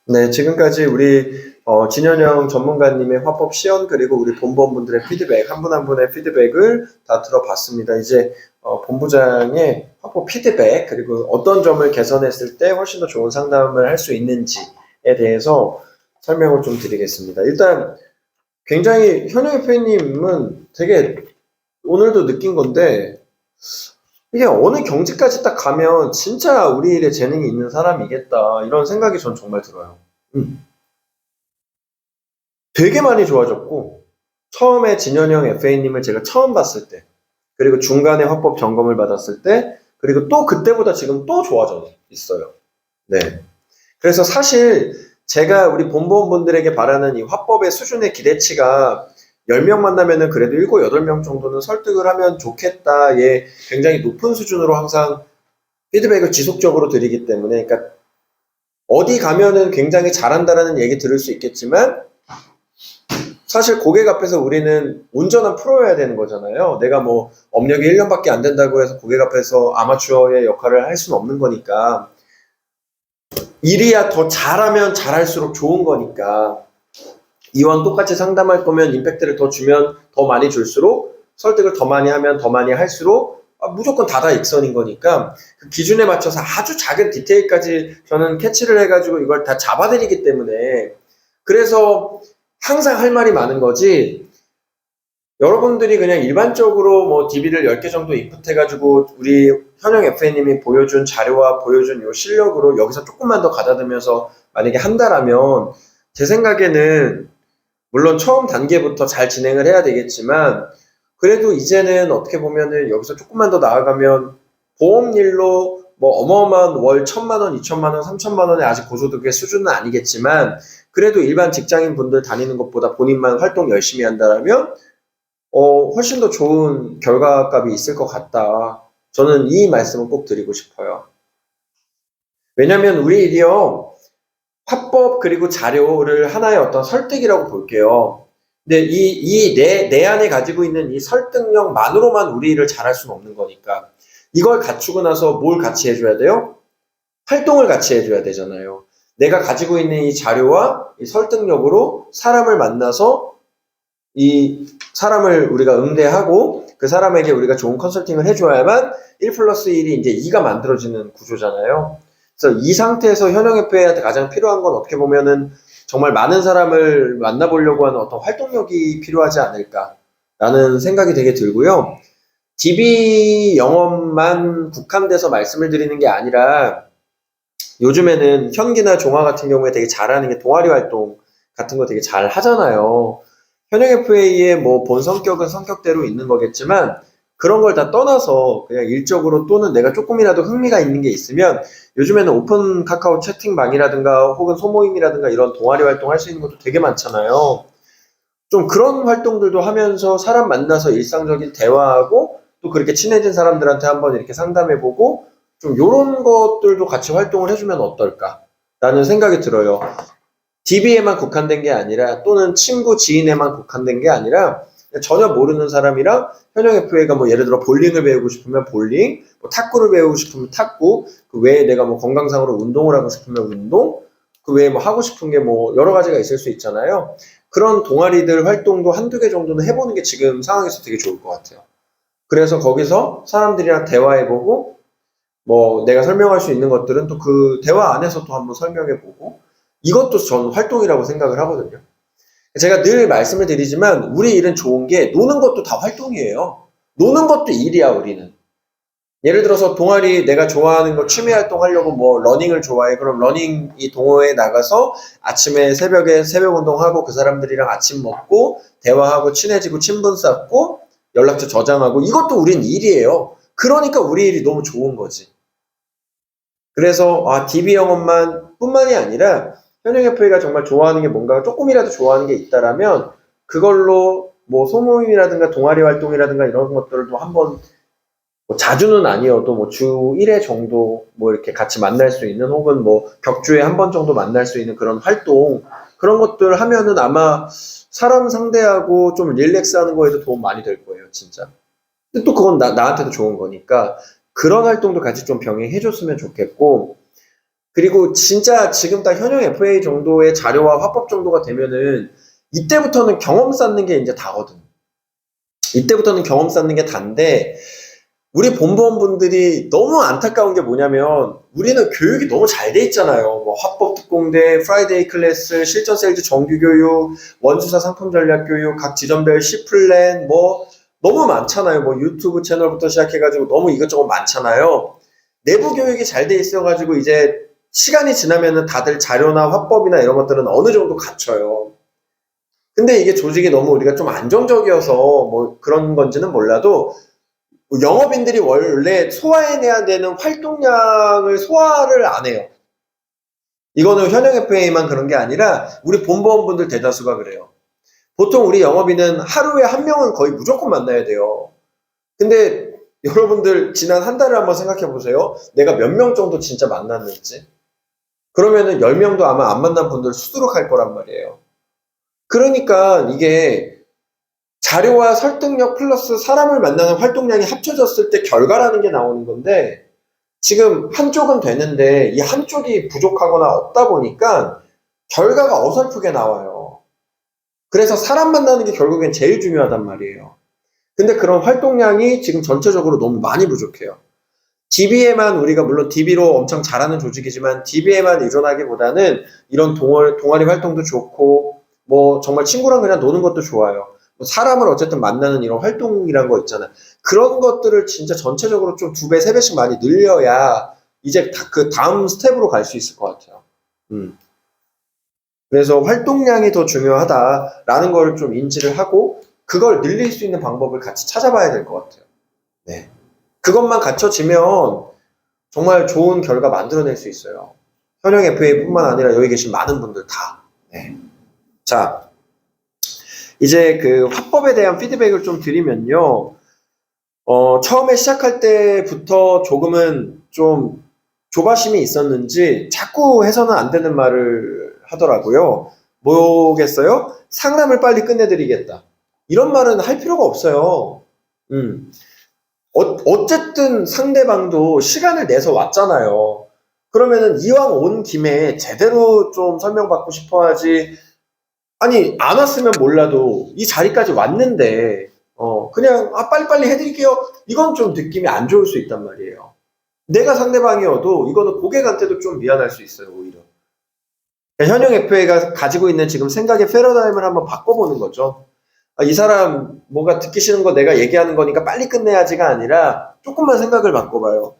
네, 지금까지 우리 진현영 전문가님의 화법 시연 그리고 우리 본부원분들의 피드백 한 분 한 분의 피드백을 다 들어봤습니다. 이제 본부장의 화법 피드백 그리고 어떤 점을 개선했을 때 훨씬 더 좋은 상담을 할 수 있는지에 대해서 설명을 좀 드리겠습니다. 일단 굉장히 현영 대표님은 되게 오늘도 느낀 건데 이게 어느 경지까지 딱 가면 진짜 우리 일에 재능이 있는 사람이겠다 이런 생각이 전 정말 들어요. 되게 많이 좋아졌고 처음에 진현영 FA님을 제가 처음 봤을 때 그리고 중간에 화법 점검을 받았을 때 그리고 또 그때보다 지금 또 좋아져 있어요. 네. 그래서 사실 제가 우리 본보원분들에게 바라는 이 화법의 수준의 기대치가 10명 만나면은 그래도 7, 8명 정도는 설득을 하면 좋겠다의 굉장히 높은 수준으로 항상 피드백을 지속적으로 드리기 때문에 그러니까 어디 가면은 굉장히 잘한다라는 얘기 들을 수 있겠지만 사실 고객 앞에서 우리는 온전한 프로여야 되는 거잖아요. 내가 뭐 업력이 1년밖에 안 된다고 해서 고객 앞에서 아마추어의 역할을 할 수는 없는 거니까 일이야 더 잘하면 잘할수록 좋은 거니까 이왕 똑같이 상담할 거면 임팩트를 더 주면 더 많이 줄수록 설득을 더 많이 하면 더 많이 할수록 무조건 다다익선인 거니까 그 기준에 맞춰서 아주 작은 디테일까지 저는 캐치를 해가지고 이걸 다 잡아드리기 때문에 그래서 항상 할 말이 많은 거지 여러분들이 그냥 일반적으로 뭐 DB를 10개 정도 인풋해가지고 우리 현영 FA님이 보여준 자료와 보여준 요 실력으로 여기서 조금만 더 가다듬면서 만약에 한다라면 제 생각에는 물론 처음 단계부터 잘 진행을 해야 되겠지만 그래도 이제는 어떻게 보면은 여기서 조금만 더 나아가면 보험일로 뭐 어마어마한 월 1,000만 원, 2,000만 원, 3,000만 원의 아직 고소득의 수준은 아니겠지만 그래도 일반 직장인 분들 다니는 것보다 본인만 활동 열심히 한다라면 훨씬 더 좋은 결과값이 있을 것 같다. 저는 이 말씀을 꼭 드리고 싶어요. 왜냐면 우리 일이요. 화법 그리고 자료를 하나의 어떤 설득이라고 볼게요. 근데 내 안에 가지고 있는 이 설득력만으로만 우리 일을 잘할 수는 없는 거니까. 이걸 갖추고 나서 뭘 같이 해줘야 돼요? 활동을 같이 해줘야 되잖아요. 내가 가지고 있는 이 자료와 이 설득력으로 사람을 만나서 이 사람을 우리가 응대하고 그 사람에게 우리가 좋은 컨설팅을 해줘야만 1 플러스 1이 이제 2가 만들어지는 구조잖아요. 그래서 이 상태에서 현역협회한테 가장 필요한 건 어떻게 보면은 정말 많은 사람을 만나보려고 하는 어떤 활동력이 필요하지 않을까라는 생각이 되게 들고요. DB 영업만 국한돼서 말씀을 드리는 게 아니라 요즘에는 현기나 종화 같은 경우에 되게 잘하는 게 동아리 활동 같은 거 되게 잘 하잖아요. 현역 FA의 뭐 본 성격은 성격대로 있는 거겠지만 그런 걸 다 떠나서 그냥 일적으로 또는 내가 조금이라도 흥미가 있는 게 있으면 요즘에는 오픈 카카오 채팅방이라든가 혹은 소모임이라든가 이런 동아리 활동 할 수 있는 것도 되게 많잖아요. 좀 그런 활동들도 하면서 사람 만나서 일상적인 대화하고 또 그렇게 친해진 사람들한테 한번 이렇게 상담해보고 좀 요런 것들도 같이 활동을 해주면 어떨까라는 생각이 들어요. DB에만 국한된 게 아니라 또는 친구 지인에만 국한된 게 아니라 전혀 모르는 사람이랑 현역 FA가 뭐 예를 들어 볼링을 배우고 싶으면 볼링, 뭐 탁구를 배우고 싶으면 탁구, 그 외에 내가 뭐 건강상으로 운동을 하고 싶으면 운동, 그 외에 뭐 하고 싶은 게 뭐 여러 가지가 있을 수 있잖아요. 그런 동아리들 활동도 한두 개 정도는 해보는 게 지금 상황에서 되게 좋을 것 같아요. 그래서 거기서 사람들이랑 대화해보고 뭐 내가 설명할 수 있는 것들은 또 그 대화 안에서 또 한번 설명해보고 이것도 저는 활동이라고 생각을 하거든요. 제가 늘 말씀을 드리지만 우리 일은 좋은 게 노는 것도 다 활동이에요. 노는 것도 일이야 우리는. 예를 들어서 동아리 내가 좋아하는 거 취미 활동 하려고 뭐 러닝을 좋아해. 그럼 러닝 이 동호회에 나가서 아침에 새벽에 새벽 운동하고 그 사람들이랑 아침 먹고 대화하고 친해지고 친분 쌓고 연락처 저장하고 이것도 우린 일이에요. 그러니까 우리 일이 너무 좋은 거지. 그래서 DB 영업만 뿐만이 아니라 현역FA가 정말 좋아하는 게 뭔가 조금이라도 좋아하는 게 있다라면 그걸로 뭐 소모임이라든가 동아리 활동이라든가 이런 것들도 한번 뭐 자주는 아니어도 뭐 주 1회 정도 뭐 이렇게 같이 만날 수 있는 혹은 뭐 격주에 한 번 정도 만날 수 있는 그런 활동 그런 것들 하면은 아마 사람 상대하고 좀 릴렉스 하는 거에도 도움 많이 될 거예요 진짜. 근데 또 그건 나한테도 좋은 거니까 그런 활동도 같이 좀 병행해 줬으면 좋겠고 그리고 진짜 지금 딱 현역 FA 정도의 자료와 화법 정도가 되면은 이때부터는 경험 쌓는 게 이제 다거든. 이때부터는 경험 쌓는 게 단데 우리 본부원분들이 너무 안타까운 게 뭐냐면 우리는 교육이 너무 잘 돼 있잖아요. 뭐 화법 특공대, 프라이데이 클래스, 실전 세일즈 정규 교육, 원수사 상품 전략 교육, 각 지점별 C플랜 뭐 너무 많잖아요. 뭐 유튜브 채널부터 시작해가지고 너무 이것저것 많잖아요. 내부 교육이 잘 돼 있어가지고 이제 시간이 지나면은 다들 자료나 화법이나 이런 것들은 어느 정도 갖춰요. 근데 이게 조직이 너무 우리가 좀 안정적이어서 뭐 그런 건지는 몰라도 영업인들이 원래 소화해내야 되는 활동량을 소화를 안 해요. 이거는 현역 FA만 그런 게 아니라 우리 본부원분들 대다수가 그래요. 보통 우리 영업인은 하루에 한 명은 거의 무조건 만나야 돼요. 근데 여러분들 지난 한 달을 한번 생각해 보세요. 내가 몇 명 정도 진짜 만났는지. 그러면은 10명도 아마 안 만난 분들 수두룩할 거란 말이에요. 그러니까 이게 자료와 설득력 플러스 사람을 만나는 활동량이 합쳐졌을 때 결과라는 게 나오는 건데 지금 한쪽은 되는데 이 한쪽이 부족하거나 없다 보니까 결과가 어설프게 나와요. 그래서 사람 만나는 게 결국엔 제일 중요하단 말이에요. 근데 그런 활동량이 지금 전체적으로 너무 많이 부족해요. DB에만 우리가 물론 DB로 엄청 잘하는 조직이지만 DB에만 의존하기보다는 이런 동아리 활동도 좋고 뭐 정말 친구랑 그냥 노는 것도 좋아요. 사람을 어쨌든 만나는 이런 활동이란 거 있잖아요. 그런 것들을 진짜 전체적으로 좀 2배, 3배씩 많이 늘려야 이제 그 다음 스텝으로 갈 수 있을 것 같아요. 그래서 활동량이 더 중요하다라는 걸 좀 인지를 하고 그걸 늘릴 수 있는 방법을 같이 찾아봐야 될 것 같아요. 네. 그것만 갖춰지면 정말 좋은 결과 만들어낼 수 있어요. 현역 FA뿐만 아니라 여기 계신 많은 분들 다. 네. 자, 이제 그 화법에 대한 피드백을 좀 드리면요. 처음에 시작할 때부터 조금은 좀 조바심이 있었는지 자꾸 해서는 안 되는 말을 하더라고요. 뭐겠어요? 상담을 빨리 끝내드리겠다. 이런 말은 할 필요가 없어요. 어쨌든 상대방도 시간을 내서 왔잖아요. 그러면은 이왕 온 김에 제대로 좀 설명받고 싶어 하지. 아니, 안 왔으면 몰라도 이 자리까지 왔는데, 그냥, 빨리빨리 해드릴게요. 이건 좀 느낌이 안 좋을 수 있단 말이에요. 내가 상대방이어도 이거는 고객한테도 좀 미안할 수 있어요, 오히려. 현역 FA가 가지고 있는 지금 생각의 패러다임을 한번 바꿔보는 거죠. 이 사람 뭔가 듣기 싫은 거 내가 얘기하는 거니까 빨리 끝내야지가 아니라 조금만 생각을 바꿔봐요.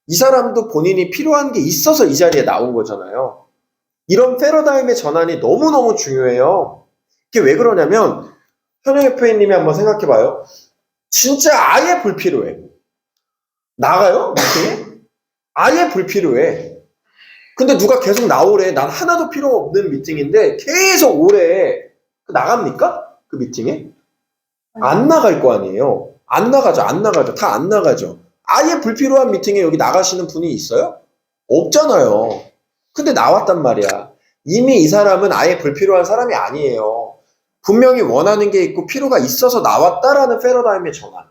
이 사람도 본인이 필요한 게 있어서 이 자리에 나온 거잖아요. 이런 패러다임의 전환이 너무너무 중요해요. 이게 왜 그러냐면 현역 FA님이 한번 생각해봐요. 진짜 아예 불필요해. 나가요? 미팅에? 아예 불필요해. 근데 누가 계속 나오래. 난 하나도 필요 없는 미팅인데 계속 오래. 나갑니까? 그 미팅에? 안 나갈 거 아니에요. 안 나가죠. 다 안 나가죠. 아예 불필요한 미팅에 여기 나가시는 분이 있어요? 없잖아요. 근데 나왔단 말이야. 이미 이 사람은 아예 불필요한 사람이 아니에요. 분명히 원하는 게 있고 필요가 있어서 나왔다라는 패러다임의 전환.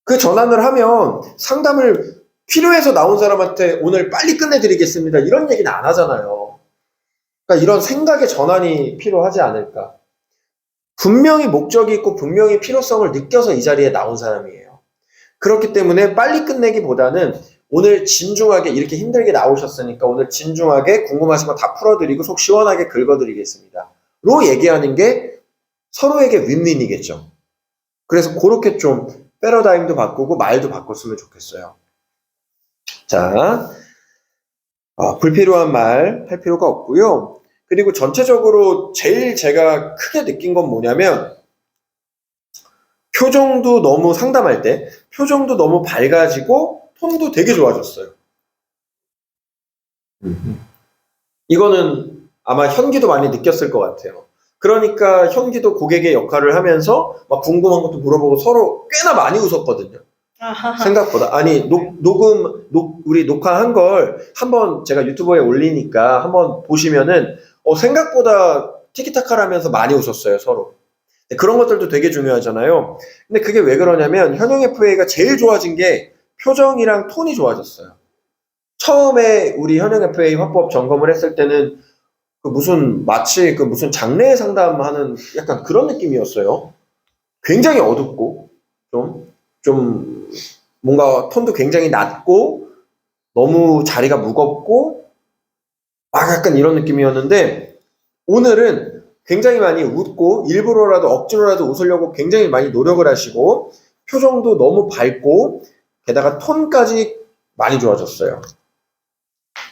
그 전환을 하면 상담을 필요해서 나온 사람한테 오늘 빨리 끝내드리겠습니다. 이런 얘기는 안 하잖아요. 그러니까 이런 생각의 전환이 필요하지 않을까. 분명히 목적이 있고 분명히 필요성을 느껴서 이 자리에 나온 사람이에요. 그렇기 때문에 빨리 끝내기보다는 오늘 진중하게 이렇게 힘들게 나오셨으니까 오늘 진중하게 궁금하신 거 다 풀어드리고 속 시원하게 긁어드리겠습니다. 로 얘기하는 게 서로에게 윈윈이겠죠. 그래서 그렇게 좀 패러다임도 바꾸고 말도 바꿨으면 좋겠어요. 자, 불필요한 말 할 필요가 없고요. 그리고 전체적으로 제일 제가 크게 느낀 건 뭐냐면 표정도 너무 상담할 때 표정도 너무 밝아지고 톤도 되게 좋아졌어요. 이거는 아마 현기도 많이 느꼈을 것 같아요. 그러니까 현기도 고객의 역할을 하면서 막 궁금한 것도 물어보고 서로 꽤나 많이 웃었거든요. 생각보다. 아니, 우리 녹화한 걸 한번 제가 유튜브에 올리니까 한번 보시면은 생각보다 티키타카를 하면서 많이 웃었어요, 서로. 그런 것들도 되게 중요하잖아요. 근데 그게 왜 그러냐면 현역 FA가 제일 좋아진 게 표정이랑 톤이 좋아졌어요. 처음에 우리 현역 FA 화법 점검을 했을 때는 마치 무슨 장례 상담하는 약간 그런 느낌이었어요. 굉장히 어둡고, 좀 뭔가 톤도 굉장히 낮고, 너무 자리가 무겁고, 막 약간 이런 느낌이었는데, 오늘은 굉장히 많이 웃고, 일부러라도 억지로라도 웃으려고 굉장히 많이 노력을 하시고, 표정도 너무 밝고, 게다가 톤까지 많이 좋아졌어요.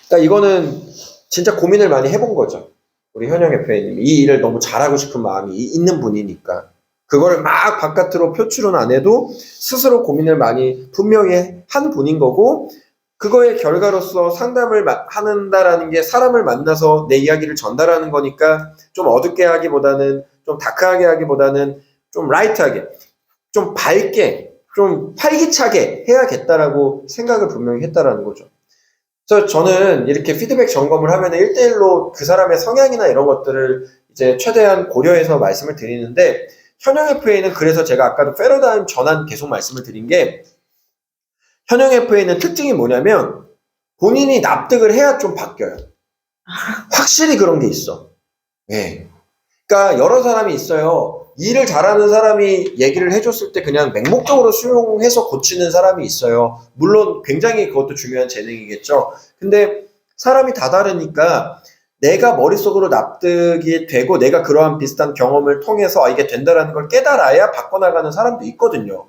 그러니까 이거는 진짜 고민을 많이 해본 거죠. 우리 현영 FA님. 이 일을 너무 잘하고 싶은 마음이 있는 분이니까. 그걸 막 바깥으로 표출은 안 해도 스스로 고민을 많이 분명히 한 분인 거고, 그거의 결과로서 상담을 한다라는 게 사람을 만나서 내 이야기를 전달하는 거니까 좀 어둡게 하기보다는, 좀 다크하게 하기보다는 좀 라이트하게, 좀 밝게, 좀 활기차게 해야겠다라고 생각을 분명히 했다라는 거죠. 그래서 저는 이렇게 피드백 점검을 하면 1대1로 그 사람의 성향이나 이런 것들을 이제 최대한 고려해서 말씀을 드리는데, 현영 FA는 그래서 제가 아까도 패러다임 전환 계속 말씀을 드린 게, 현영 FA는 특징이 뭐냐면 본인이 납득을 해야 좀 바뀌어요. 확실히 그런 게 있어. 예. 그러니까 여러 사람이 있어요. 일을 잘하는 사람이 얘기를 해줬을 때 그냥 맹목적으로 수용해서 고치는 사람이 있어요. 물론 굉장히 그것도 중요한 재능이겠죠. 근데 사람이 다 다르니까 내가 머릿속으로 납득이 되고 내가 그러한 비슷한 경험을 통해서 이게 된다라는 걸 깨달아야 바꿔나가는 사람도 있거든요.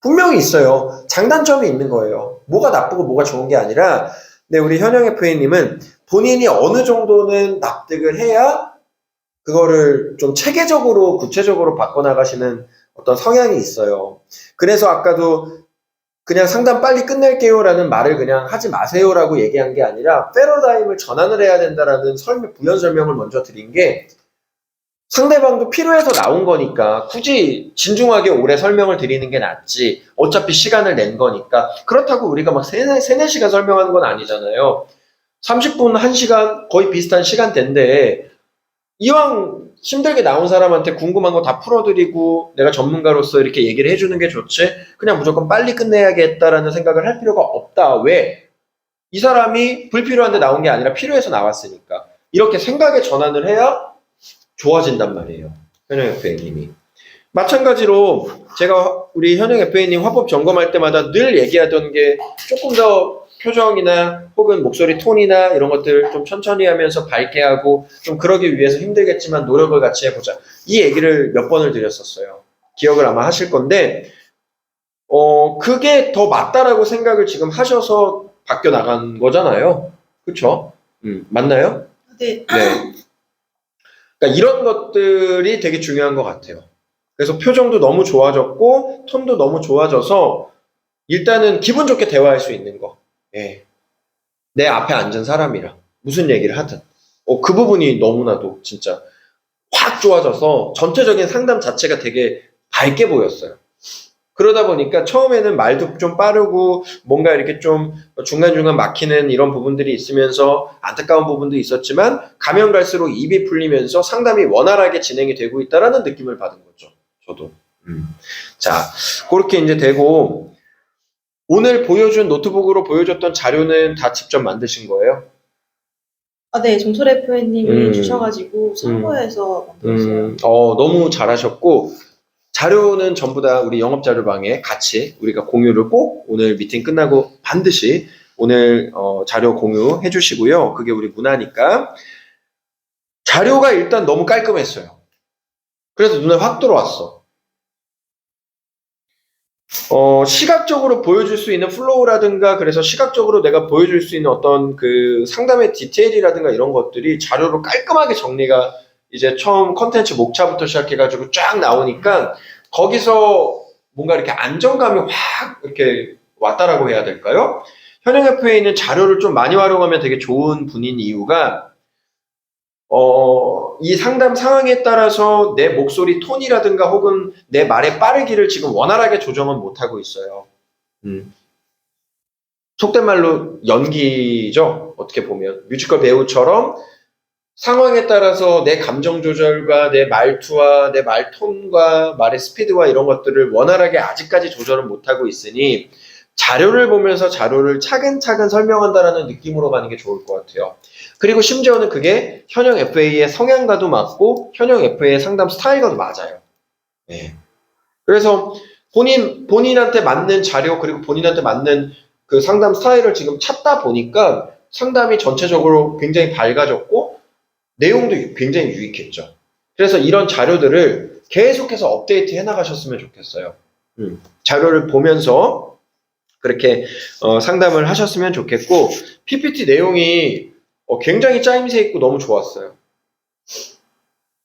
분명히 있어요. 장단점이 있는 거예요. 뭐가 나쁘고 뭐가 좋은 게 아니라, 근데 우리 현영 FA님은 본인이 어느 정도는 납득을 해야 그거를 좀 체계적으로 구체적으로 바꿔나가시는 어떤 성향이 있어요. 그래서 아까도 그냥 상담 빨리 끝낼게요 라는 말을 그냥 하지 마세요라고 얘기한 게 아니라 패러다임을 전환을 해야 된다라는 부연 설명을 먼저 드린 게, 상대방도 필요해서 나온 거니까 굳이 진중하게 오래 설명을 드리는 게 낫지, 어차피 시간을 낸 거니까. 그렇다고 우리가 막 3, 4시간 설명하는 건 아니잖아요. 30분, 1시간 거의 비슷한 시간대인데 이왕 힘들게 나온 사람한테 궁금한 거 다 풀어드리고 내가 전문가로서 이렇게 얘기를 해주는 게 좋지, 그냥 무조건 빨리 끝내야겠다라는 생각을 할 필요가 없다. 왜? 이 사람이 불필요한데 나온 게 아니라 필요해서 나왔으니까. 이렇게 생각의 전환을 해야 좋아진단 말이에요. 현영 FA님이. 마찬가지로 제가 우리 현영 FA님 화법 점검할 때마다 늘 얘기하던 게, 조금 더 표정이나 혹은 목소리 톤이나 이런 것들 좀 천천히 하면서 밝게 하고, 좀 그러기 위해서 힘들겠지만 노력을 같이 해보자. 이 얘기를 몇 번을 드렸었어요. 기억을 아마 하실 건데, 그게 더 맞다라고 생각을 지금 하셔서 바뀌어 나간 거잖아요. 그쵸? 맞나요? 네. 네. 그러니까 이런 것들이 되게 중요한 것 같아요. 그래서 표정도 너무 좋아졌고 톤도 너무 좋아져서 일단은 기분 좋게 대화할 수 있는 거. 예. 내 앞에 앉은 사람이랑 무슨 얘기를 하든 그 부분이 너무나도 진짜 확 좋아져서 전체적인 상담 자체가 되게 밝게 보였어요. 그러다 보니까 처음에는 말도 좀 빠르고 뭔가 이렇게 좀 중간중간 막히는 이런 부분들이 있으면서 안타까운 부분도 있었지만, 가면 갈수록 입이 풀리면서 상담이 원활하게 진행이 되고 있다라는 느낌을 받은 거죠. 저도. 자, 그렇게 이제 되고, 오늘 노트북으로 보여줬던 자료는 다 직접 만드신 거예요? 네, 종철 FA님이 주셔가지고 참고해서 만들었어요. 너무 잘하셨고, 자료는 전부 다 우리 영업자료방에 같이 우리가 공유를 꼭 오늘 미팅 끝나고 반드시 오늘 자료 공유해 주시고요. 그게 우리 문화니까. 자료가 일단 너무 깔끔했어요. 그래서 눈에 확 들어왔어. 시각적으로 보여줄 수 있는 플로우라든가, 그래서 시각적으로 내가 보여줄 수 있는 어떤 그 상담의 디테일이라든가 이런 것들이 자료로 깔끔하게 정리가 이제 처음 컨텐츠 목차부터 시작해가지고 쫙 나오니까 거기서 뭔가 이렇게 안정감이 확 이렇게 왔다라고 해야 될까요? 현영 FA는 자료를 좀 많이 활용하면 되게 좋은 분인 이유가, 이 상담 상황에 따라서 내 목소리 톤이라든가 혹은 내 말의 빠르기를 지금 원활하게 조정은 못하고 있어요. 속된 말로 연기죠. 어떻게 보면 뮤지컬 배우처럼 상황에 따라서 내 감정 조절과 내 말투와 내 말 톤과 말의 스피드와 이런 것들을 원활하게 아직까지 조절을 못하고 있으니, 자료를 보면서 자료를 차근차근 설명한다라는 느낌으로 가는 게 좋을 것 같아요. 그리고 심지어는 그게 현역 FA의 성향과도 맞고 현역 FA의 상담 스타일과도 맞아요. 네. 그래서 본인한테 맞는 자료 그리고 본인한테 맞는 그 상담 스타일을 지금 찾다 보니까 상담이 전체적으로 굉장히 밝아졌고 내용도 굉장히 유익했죠. 그래서 이런 자료들을 계속해서 업데이트 해나가셨으면 좋겠어요. 자료를 보면서 그렇게 상담을 하셨으면 좋겠고 PPT 내용이 굉장히 짜임새 있고 너무 좋았어요.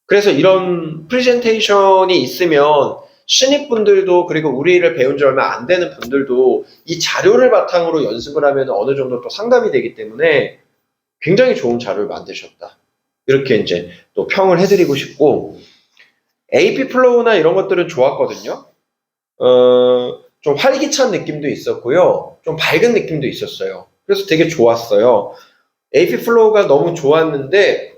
그래서 이런 프레젠테이션이 있으면 신입분들도 그리고 우리를 배운 지 얼마 안 되는 분들도 이 자료를 바탕으로 연습을 하면 어느 정도 또 상담이 되기 때문에 굉장히 좋은 자료를 만드셨다. 이렇게 이제 또 평을 해드리고 싶고 AP 플로우나 이런 것들은 좋았거든요. 좀 활기찬 느낌도 있었고요. 좀 밝은 느낌도 있었어요. 그래서 되게 좋았어요. AP 플로우가 너무 좋았는데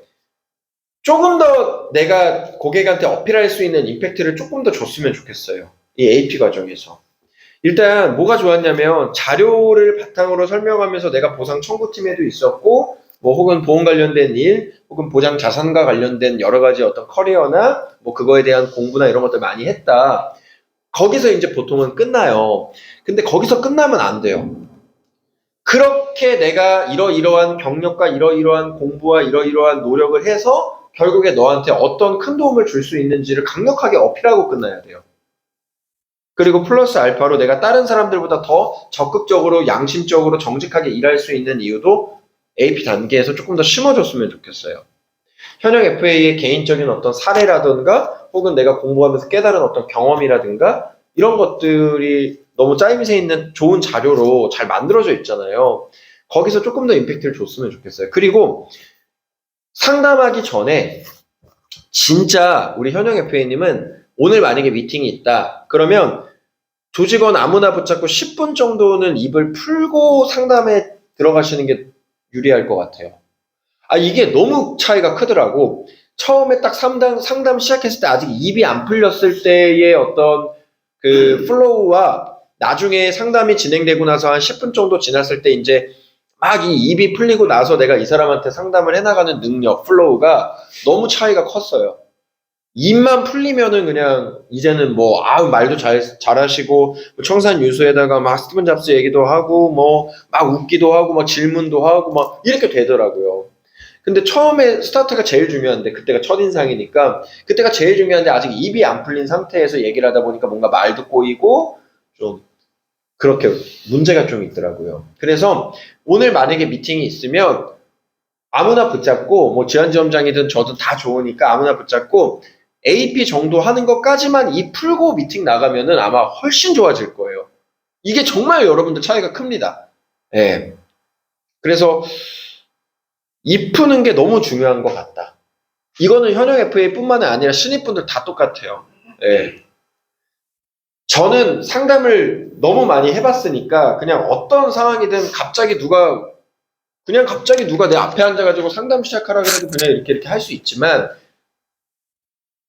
조금 더 내가 고객한테 어필할 수 있는 임팩트를 조금 더 줬으면 좋겠어요. 이 AP 과정에서. 일단 뭐가 좋았냐면 자료를 바탕으로 설명하면서 내가 보상 청구팀에도 있었고 뭐 혹은 보험 관련된 일 혹은 보장 자산과 관련된 여러 가지 어떤 커리어나 뭐 그거에 대한 공부나 이런 것들 많이 했다. 거기서 이제 보통은 끝나요. 근데 거기서 끝나면 안 돼요. 그렇게 내가 이러이러한 경력과 이러이러한 공부와 이러이러한 노력을 해서 결국에 너한테 어떤 큰 도움을 줄 수 있는지를 강력하게 어필하고 끝나야 돼요. 그리고 플러스 알파로 내가 다른 사람들보다 더 적극적으로 양심적으로 정직하게 일할 수 있는 이유도 AP 단계에서 조금 더 심어줬으면 좋겠어요. 현역 FA의 개인적인 어떤 사례라든가 혹은 내가 공부하면서 깨달은 어떤 경험이라든가 이런 것들이 너무 짜임새 있는 좋은 자료로 잘 만들어져 있잖아요. 거기서 조금 더 임팩트를 줬으면 좋겠어요. 그리고 상담하기 전에 진짜 우리 현역 FA님은 오늘 만약에 미팅이 있다. 그러면 조직원 아무나 붙잡고 10분 정도는 입을 풀고 상담에 들어가시는 게 유리할 것 같아요. 이게 너무 차이가 크더라고. 처음에 딱 상담 시작했을 때 아직 입이 안 풀렸을 때의 어떤 그 플로우와 나중에 상담이 진행되고 나서 한 10분 정도 지났을 때 이제 막 이 입이 풀리고 나서 내가 이 사람한테 상담을 해나가는 능력, 플로우가 너무 차이가 컸어요. 입만 풀리면은 그냥 이제는 뭐 말도 잘하시고 청산 유수에다가 막 스티븐 잡스 얘기도 하고 뭐 막 웃기도 하고 막 질문도 하고 막 이렇게 되더라고요. 근데 처음에 스타트가 제일 중요한데 그때가 첫인상이니까 그때가 제일 중요한데 아직 입이 안 풀린 상태에서 얘기를 하다 보니까 뭔가 말도 꼬이고 좀 그렇게 문제가 좀 있더라고요. 그래서 오늘 만약에 미팅이 있으면 아무나 붙잡고 뭐 지안지원장이든 저든 다 좋으니까 아무나 붙잡고 AP 정도 하는 것까지만 입 풀고 미팅 나가면은 아마 훨씬 좋아질 거예요. 이게 정말 여러분들 차이가 큽니다. 예. 그래서 입 푸는 게 너무 중요한 것 같다. 이거는 현역 FA뿐만 아니라 신입분들 다 똑같아요. 예. 저는 상담을 너무 많이 해봤으니까 그냥 어떤 상황이든 갑자기 누가 내 앞에 앉아가지고 상담 시작하라 그래도 그냥 이렇게 할 수 있지만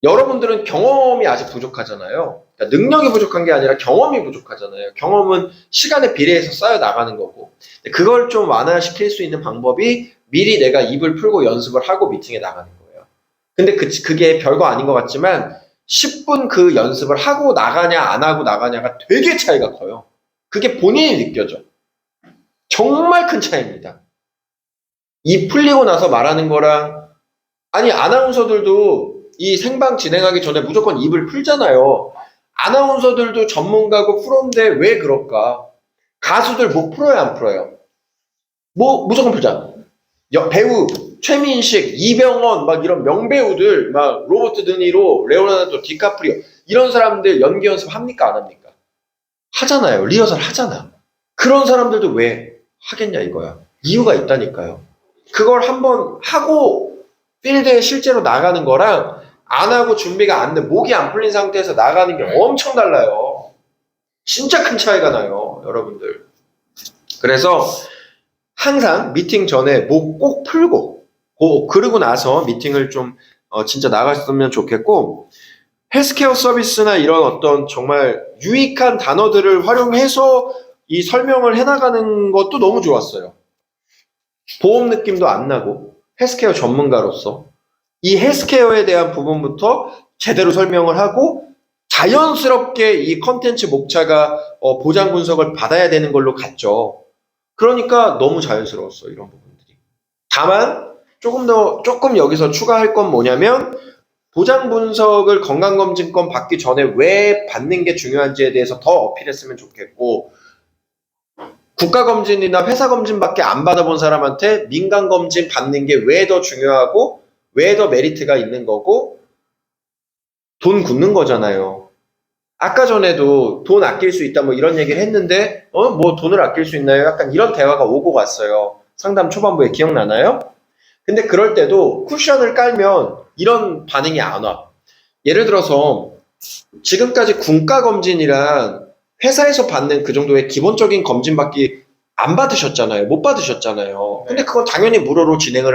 여러분들은 경험이 아직 부족하잖아요. 그러니까 능력이 부족한 게 아니라 경험이 부족하잖아요. 경험은 시간에 비례해서 쌓여 나가는 거고 그걸 좀 완화시킬 수 있는 방법이 미리 내가 입을 풀고 연습을 하고 미팅에 나가는 거예요. 근데 그게 별거 아닌 것 같지만 10분 그 연습을 하고 나가냐 안 하고 나가냐가 되게 차이가 커요. 그게 본인이 느껴져. 정말 큰 차이입니다. 입 풀리고 나서 말하는 거랑 아나운서들도 이 생방 진행하기 전에 무조건 입을 풀잖아요. 아나운서들도 전문가고 프로인데 왜 그럴까? 가수들 뭐 풀어요 안 풀어요? 뭐 무조건 풀자. 배우 최민식, 이병헌 막 이런 명배우들 막 로버트 드니로, 레오나르도 디카프리오 이런 사람들 연기 연습 합니까 안 합니까? 하잖아요. 리허설 하잖아. 그런 사람들도 왜 하겠냐 이거야. 이유가 있다니까요. 그걸 한번 하고 필드에 실제로 나가는 거랑 안 하고 준비가 안 돼 목이 안 풀린 상태에서 나가는 게 엄청 달라요. 진짜 큰 차이가 나요 여러분들. 그래서 항상 미팅 전에 목 꼭 풀고 그러고 나서 미팅을 좀 진짜 나갔으면 좋겠고 헬스케어 서비스나 이런 어떤 정말 유익한 단어들을 활용해서 이 설명을 해나가는 것도 너무 좋았어요. 보험 느낌도 안 나고 헬스케어 전문가로서 이 헬스케어에 대한 부분부터 제대로 설명을 하고 자연스럽게 이 컨텐츠 목차가 보장 분석을 받아야 되는 걸로 갔죠. 그러니까 너무 자연스러웠어, 이런 부분들이. 다만 조금 여기서 추가할 건 뭐냐면 보장 분석을 건강검진권 받기 전에 왜 받는 게 중요한지에 대해서 더 어필했으면 좋겠고, 국가검진이나 회사검진밖에 안 받아본 사람한테 민간검진 받는 게 왜 더 중요하고 왜 더 메리트가 있는 거고 돈 굳는 거잖아요. 아까 전에도 돈 아낄 수 있다 뭐 이런 얘기를 했는데 뭐 돈을 아낄 수 있나요? 약간 이런 대화가 오고 갔어요. 상담 초반부에 기억나나요? 근데 그럴 때도 쿠션을 깔면 이런 반응이 안 와. 예를 들어서 지금까지 군가검진이란 회사에서 받는 그 정도의 기본적인 검진밖에 안 받으셨잖아요. 못 받으셨잖아요. 근데 그건 당연히 무료로 진행을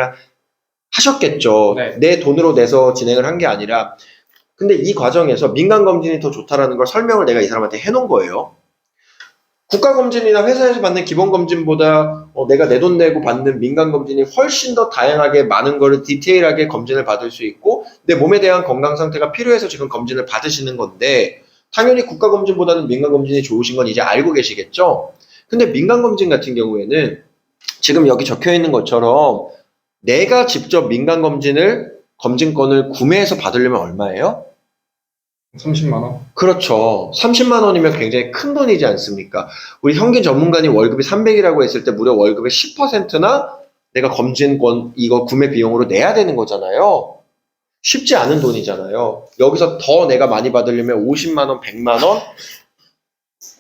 하셨겠죠. 네. 내 돈으로 내서 진행을 한 게 아니라. 근데 이 과정에서 민간검진이 더 좋다라는 걸 설명을 내가 이 사람한테 해놓은 거예요. 국가검진이나 회사에서 받는 기본검진보다 내가 내 돈 내고 받는 민간검진이 훨씬 더 다양하게 많은 거를 디테일하게 검진을 받을 수 있고 내 몸에 대한 건강 상태가 필요해서 지금 검진을 받으시는 건데 당연히 국가검진보다는 민간검진이 좋으신 건 이제 알고 계시겠죠? 근데 민간검진 같은 경우에는 지금 여기 적혀 있는 것처럼 내가 직접 민간검진을 검진권을 구매해서 받으려면 얼마예요? 30만 원. 그렇죠. 30만 원이면 굉장히 큰 돈이지 않습니까? 우리 현기 전문가님 월급이 300이라고 했을 때 무려 월급의 10%나 내가 검진권 이거 구매 비용으로 내야 되는 거잖아요. 쉽지 않은 돈이잖아요. 여기서 더 내가 많이 받으려면 50만 원, 100만 원?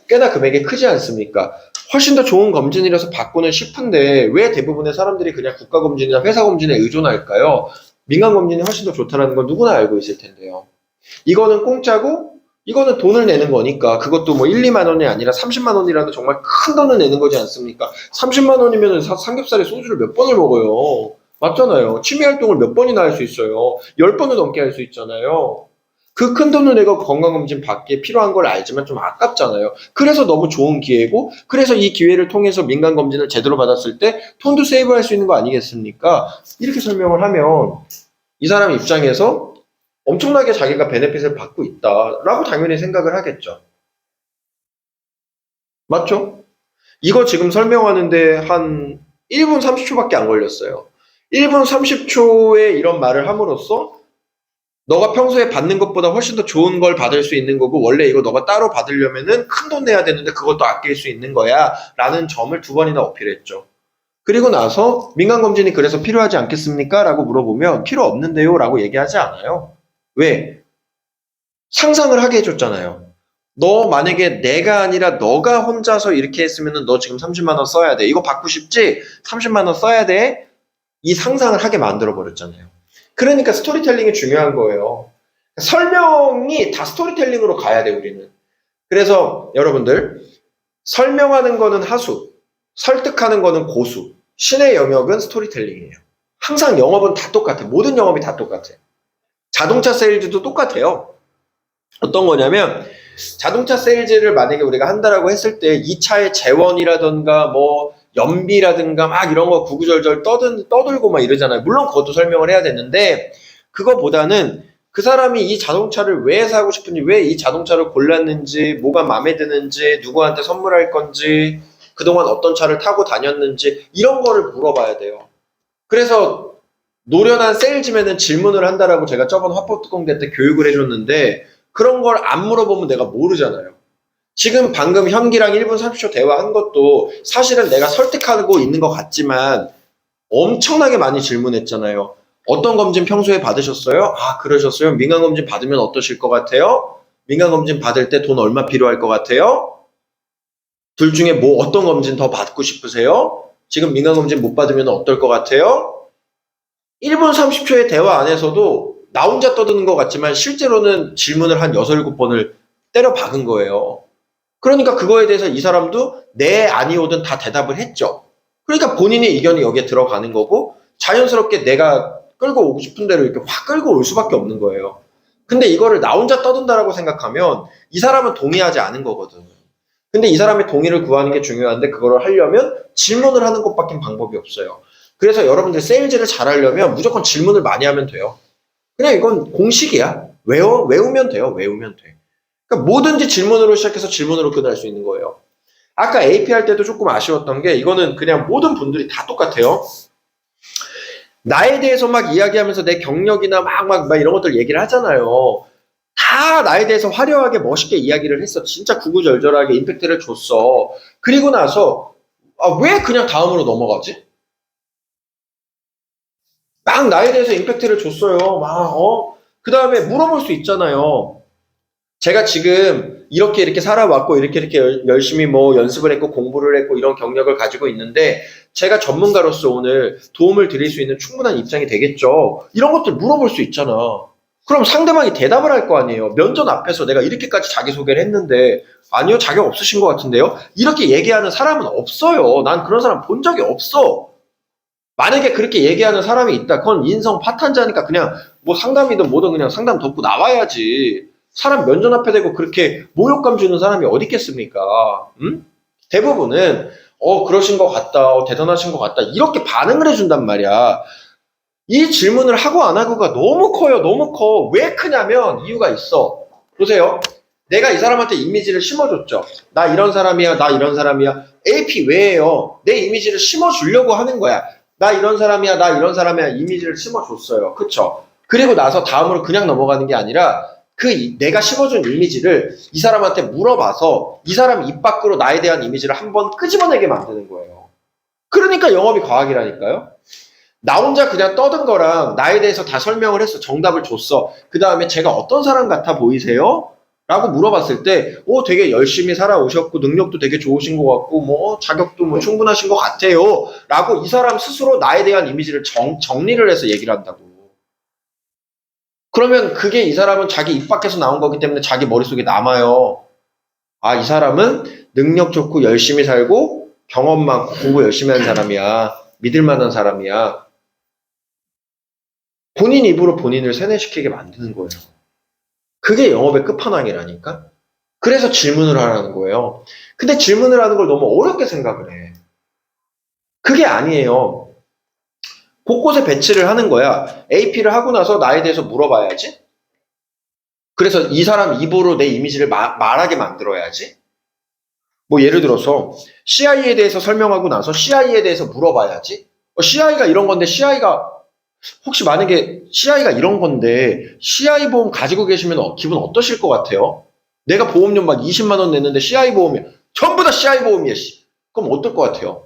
꽤나 금액이 크지 않습니까? 훨씬 더 좋은 검진이라서 받고는 싶은데 왜 대부분의 사람들이 그냥 국가검진이나 회사검진에 의존할까요? 민간검진이 훨씬 더 좋다는 건 누구나 알고 있을 텐데요. 이거는 공짜고 이거는 돈을 내는 거니까 그것도 뭐 1, 2만 원이 아니라 30만 원이라는 정말 큰 돈을 내는 거지 않습니까? 30만 원이면 삼겹살에 소주를 몇 번을 먹어요. 맞잖아요. 취미 활동을 몇 번이나 할 수 있어요. 10번을 넘게 할 수 있잖아요. 그 큰 돈을 내가 건강검진 받기에 필요한 걸 알지만 좀 아깝잖아요. 그래서 너무 좋은 기회고 그래서 이 기회를 통해서 민간검진을 제대로 받았을 때 돈도 세이브할 수 있는 거 아니겠습니까? 이렇게 설명을 하면 이 사람 입장에서 엄청나게 자기가 베네핏을 받고 있다라고 당연히 생각을 하겠죠. 맞죠? 이거 지금 설명하는데 한 1분 30초밖에 안 걸렸어요. 1분 30초에 이런 말을 함으로써 너가 평소에 받는 것보다 훨씬 더 좋은 걸 받을 수 있는 거고 원래 이거 너가 따로 받으려면은 큰 돈 내야 되는데 그것도 아낄 수 있는 거야 라는 점을 2번이나 어필했죠. 그리고 나서 민간검진이 그래서 필요하지 않겠습니까? 라고 물어보면 필요 없는데요 라고 얘기하지 않아요. 왜? 상상을 하게 해줬잖아요. 너 만약에 내가 아니라 너가 혼자서 이렇게 했으면 너 지금 30만 원 써야 돼. 이거 받고 싶지? 30만 원 써야 돼. 이 상상을 하게 만들어버렸잖아요. 그러니까 스토리텔링이 중요한 거예요. 설명이 다 스토리텔링으로 가야 돼 우리는. 그래서 여러분들 설명하는 거는 하수, 설득하는 거는 고수, 신의 영역은 스토리텔링이에요. 항상 영업은 다 똑같아. 모든 영업이 다 똑같아. 자동차 세일즈도 똑같아요. 어떤 거냐면 자동차 세일즈를 만약에 우리가 한다라고 했을 때 이 차의 재원이라든가 뭐 연비라든가 막 이런 거 구구절절 떠들고 막 이러잖아요. 물론 그것도 설명을 해야 되는데 그거보다는 그 사람이 이 자동차를 왜 사고 싶은지, 왜 이 자동차를 골랐는지, 뭐가 마음에 드는지, 누구한테 선물할 건지, 그동안 어떤 차를 타고 다녔는지 이런 거를 물어봐야 돼요. 그래서 노련한 세일즈맨은 질문을 한다라고 제가 저번 화법특공대 때 교육을 해줬는데 그런 걸 안 물어보면 내가 모르잖아요. 지금 방금 현기랑 1분 30초 대화한 것도 사실은 내가 설득하고 있는 것 같지만 엄청나게 많이 질문했잖아요. 어떤 검진 평소에 받으셨어요? 아, 그러셨어요? 민간검진 받으면 어떠실 것 같아요? 민간검진 받을 때 돈 얼마 필요할 것 같아요? 둘 중에 뭐 어떤 검진 더 받고 싶으세요? 지금 민간검진 못 받으면 어떨 것 같아요? 1분 30초의 대화 안에서도 나 혼자 떠드는 것 같지만 실제로는 질문을 한 6, 7번을 때려 박은 거예요. 그러니까 그거에 대해서 이 사람도 네, 아니오든 다 대답을 했죠. 그러니까 본인의 의견이 여기에 들어가는 거고 자연스럽게 내가 끌고 오고 싶은 대로 이렇게 확 끌고 올 수밖에 없는 거예요. 근데 이거를 나 혼자 떠든다라고 생각하면 이 사람은 동의하지 않은 거거든. 근데 이 사람의 동의를 구하는 게 중요한데 그거를 하려면 질문을 하는 것밖에 방법이 없어요. 그래서 여러분들 세일즈를 잘하려면 무조건 질문을 많이 하면 돼요. 그냥 이건 공식이야. 외우면 돼요. 외우면 돼. 그러니까 뭐든지 질문으로 시작해서 질문으로 끝날 수 있는 거예요. 아까 AP 할 때도 조금 아쉬웠던 게 이거는 그냥 모든 분들이 다 똑같아요. 나에 대해서 막 이야기하면서 내 경력이나 막 이런 것들 얘기를 하잖아요. 다 나에 대해서 화려하게 멋있게 이야기를 했어. 진짜 구구절절하게 임팩트를 줬어. 그리고 나서 왜 그냥 다음으로 넘어가지? 막 나에 대해서 임팩트를 줬어요. 그 다음에 물어볼 수 있잖아요. 제가 지금 이렇게 살아왔고 이렇게 열심히 뭐 연습을 했고 공부를 했고 이런 경력을 가지고 있는데 제가 전문가로서 오늘 도움을 드릴 수 있는 충분한 입장이 되겠죠. 이런 것들 물어볼 수 있잖아. 그럼 상대방이 대답을 할 거 아니에요. 면접 앞에서 내가 이렇게까지 자기소개를 했는데 아니요, 자격 없으신 것 같은데요. 이렇게 얘기하는 사람은 없어요. 난 그런 사람 본 적이 없어. 만약에 그렇게 얘기하는 사람이 있다. 그건 인성 파탄자니까 그냥 뭐 상담이든 뭐든 그냥 상담 덮고 나와야지. 사람 면접 앞에 대고 그렇게 모욕감 주는 사람이 어디 있겠습니까? 응? 대부분은 그러신 것 같다. 대단하신 것 같다. 이렇게 반응을 해준단 말이야. 이 질문을 하고 안 하고가 너무 커요. 너무 커. 왜 크냐면 이유가 있어. 보세요. 내가 이 사람한테 이미지를 심어줬죠. 나 이런 사람이야. 나 이런 사람이야. AP 왜예요? 내 이미지를 심어주려고 하는 거야. 나 이런 사람이야. 나 이런 사람이야. 이미지를 심어줬어요. 그쵸? 그리고 나서 다음으로 그냥 넘어가는 게 아니라 내가 심어준 이미지를 이 사람한테 물어봐서 이 사람 입 밖으로 나에 대한 이미지를 한번 끄집어내게 만드는 거예요. 그러니까 영업이 과학이라니까요. 나 혼자 그냥 떠든 거랑 나에 대해서 다 설명을 했어. 정답을 줬어. 그 다음에 제가 어떤 사람 같아 보이세요? 라고 물어봤을 때 되게 열심히 살아오셨고 능력도 되게 좋으신 것 같고 뭐 자격도 뭐 충분하신 것 같아요. 라고 이 사람 스스로 나에 대한 이미지를 정리를 해서 얘기를 한다고. 그러면 그게 이 사람은 자기 입 밖에서 나온 거기 때문에 자기 머릿속에 남아요. 이 사람은 능력 좋고 열심히 살고 경험 많고 공부 열심히 하는 사람이야. 믿을 만한 사람이야. 본인 입으로 본인을 세뇌시키게 만드는 거예요. 그게 영업의 끝판왕이라니까? 그래서 질문을 하라는 거예요. 근데 질문을 하는 걸 너무 어렵게 생각을 해. 그게 아니에요. 곳곳에 배치를 하는 거야. AP를 하고 나서 나에 대해서 물어봐야지. 그래서 이 사람 입으로 내 이미지를 말하게 만들어야지. 뭐 예를 들어서 CI에 대해서 설명하고 나서 CI에 대해서 물어봐야지. CI가 이런 건데 CI가 혹시 만약에 CI가 이런 건데 CI 보험 가지고 계시면 기분 어떠실 것 같아요? 내가 보험료 막 20만 원 냈는데 CI 보험이 전부 다 CI 보험이야. 그럼 어떨 것 같아요?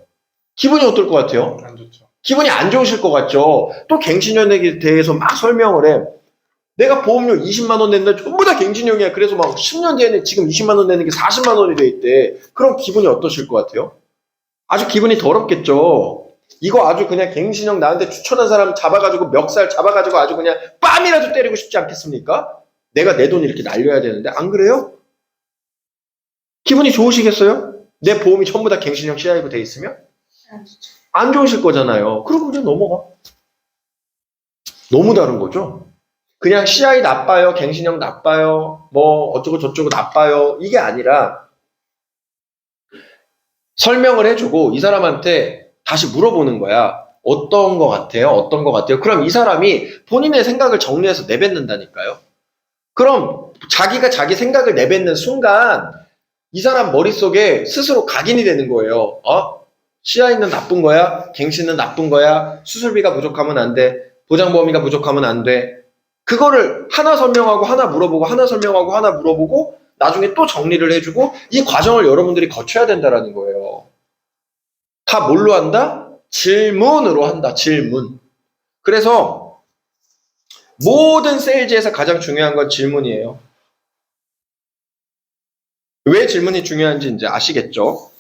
기분이 어떨 것 같아요? 안 좋죠. 기분이 안 좋으실 것 같죠? 또 갱신형에 대해서 막 설명을 해. 내가 보험료 20만 원 냈는데 전부 다 갱신형이야. 그래서 막 10년 뒤에는 지금 20만 원 내는 게 40만 원이 돼 있대. 그럼 기분이 어떠실 것 같아요? 아주 기분이 더럽겠죠? 이거 아주 그냥 갱신형 나한테 추천한 사람 잡아가지고 멱살 잡아가지고 아주 그냥 뺨이라도 때리고 싶지 않겠습니까? 내가 내 돈 이렇게 날려야 되는데 안 그래요? 기분이 좋으시겠어요? 내 보험이 전부 다 갱신형 CI로 돼 있으면? 안 좋죠. 안 좋으실 거잖아요. 그럼 그냥 넘어가. 너무 다른 거죠? 그냥 CI 나빠요, 갱신형 나빠요, 뭐 어쩌고 저쩌고 나빠요 이게 아니라 설명을 해주고 이 사람한테 다시 물어보는 거야. 어떤 거 같아요? 어떤 거 같아요? 그럼 이 사람이 본인의 생각을 정리해서 내뱉는다니까요. 그럼 자기가 자기 생각을 내뱉는 순간 이 사람 머릿속에 스스로 각인이 되는 거예요. CI는 나쁜 거야? 갱신은 나쁜 거야? 수술비가 부족하면 안 돼? 보장보험이가 부족하면 안 돼? 그거를 하나 설명하고 하나 물어보고 하나 설명하고 하나 물어보고 나중에 또 정리를 해주고 이 과정을 여러분들이 거쳐야 된다는 거예요. 다 뭘로 한다? 질문으로 한다. 질문. 그래서 모든 세일즈에서 가장 중요한 건 질문이에요. 왜 질문이 중요한지 이제 아시겠죠?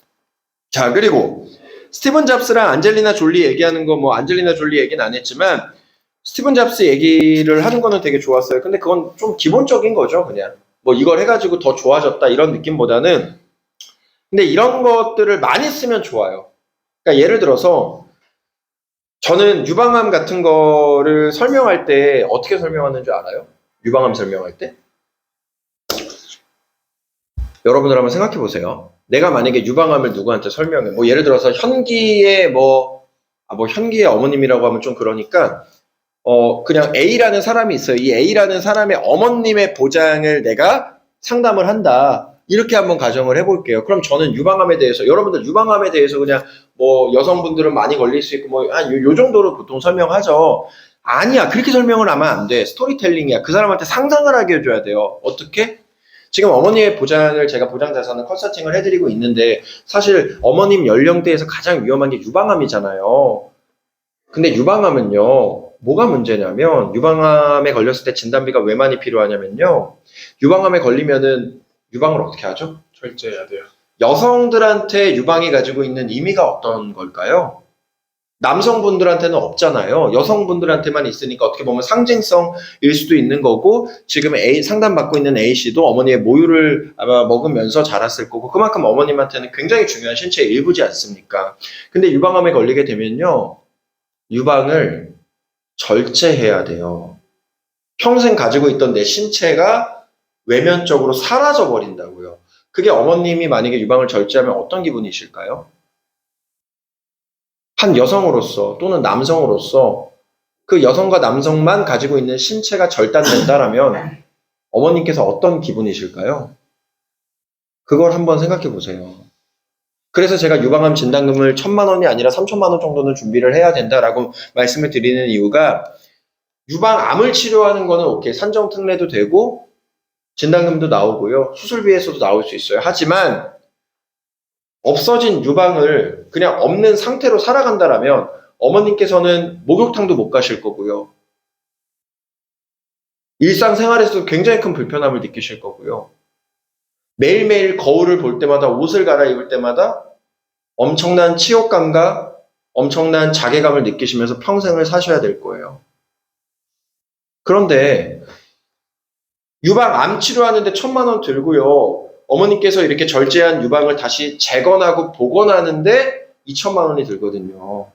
자, 그리고 스티븐 잡스랑 안젤리나 졸리 얘기하는 거 뭐 안젤리나 졸리 얘기는 안 했지만 스티븐 잡스 얘기를 하는 거는 되게 좋았어요. 근데 그건 좀 기본적인 거죠, 그냥. 뭐 이걸 해가지고 더 좋아졌다 이런 느낌보다는. 근데 이런 것들을 많이 쓰면 좋아요. 그러니까 예를 들어서 저는 유방암 같은 거를 설명할 때 어떻게 설명하는 줄 알아요? 유방암 설명할 때? 여러분들 한번 생각해 보세요. 내가 만약에 유방암을 누구한테 설명해. 뭐 예를 들어서 현기의 현기의 어머님이라고 하면 좀 그러니까 그냥 A라는 사람이 있어요. 이 A라는 사람의 어머님의 보장을 내가 상담을 한다. 이렇게 한번 가정을 해볼게요. 그럼 저는 유방암에 대해서, 여러분들 유방암에 대해서 그냥 뭐 여성분들은 많이 걸릴 수 있고 요 정도로 보통 설명하죠. 아니야. 그렇게 설명을 하면 안 돼. 스토리텔링이야. 그 사람한테 상상을 하게 해줘야 돼요. 어떻게? 지금 어머니의 보장을 제가 보장자산은 컨설팅을 해드리고 있는데 사실 어머님 연령대에서 가장 위험한 게 유방암이잖아요. 근데 유방암은요, 뭐가 문제냐면 유방암에 걸렸을 때 진단비가 왜 많이 필요하냐면요. 유방암에 걸리면은 유방을 어떻게 하죠? 절제해야 돼요. 여성들한테 유방이 가지고 있는 의미가 어떤 걸까요? 남성분들한테는 없잖아요. 여성분들한테만 있으니까 어떻게 보면 상징성일 수도 있는 거고 지금 상담받고 있는 A씨도 어머니의 모유를 아마 먹으면서 자랐을 거고 그만큼 어머님한테는 굉장히 중요한 신체의 일부지 않습니까? 근데 유방암에 걸리게 되면요. 유방을 절제해야 돼요. 평생 가지고 있던 내 신체가 외면적으로 사라져 버린다고요. 그게 어머님이 만약에 유방을 절제하면 어떤 기분이실까요? 한 여성으로서 또는 남성으로서 그 여성과 남성만 가지고 있는 신체가 절단된다라면 어머님께서 어떤 기분이실까요? 그걸 한번 생각해 보세요. 그래서 제가 유방암 진단금을 1,000만 원이 아니라 3,000만 원 정도는 준비를 해야 된다라고 말씀을 드리는 이유가 유방암을 치료하는 거는 오케이 산정특례도 되고 진단금도 나오고요. 수술비에서도 나올 수 있어요. 하지만 없어진 유방을 그냥 없는 상태로 살아간다라면 어머님께서는 목욕탕도 못 가실 거고요. 일상생활에서도 굉장히 큰 불편함을 느끼실 거고요. 매일매일 거울을 볼 때마다 옷을 갈아입을 때마다 엄청난 치욕감과 엄청난 자괴감을 느끼시면서 평생을 사셔야 될 거예요. 그런데 유방암 치료하는데 1,000만 원 들고요. 어머니께서 이렇게 절제한 유방을 다시 재건하고 복원하는데 2,000만 원이 들거든요.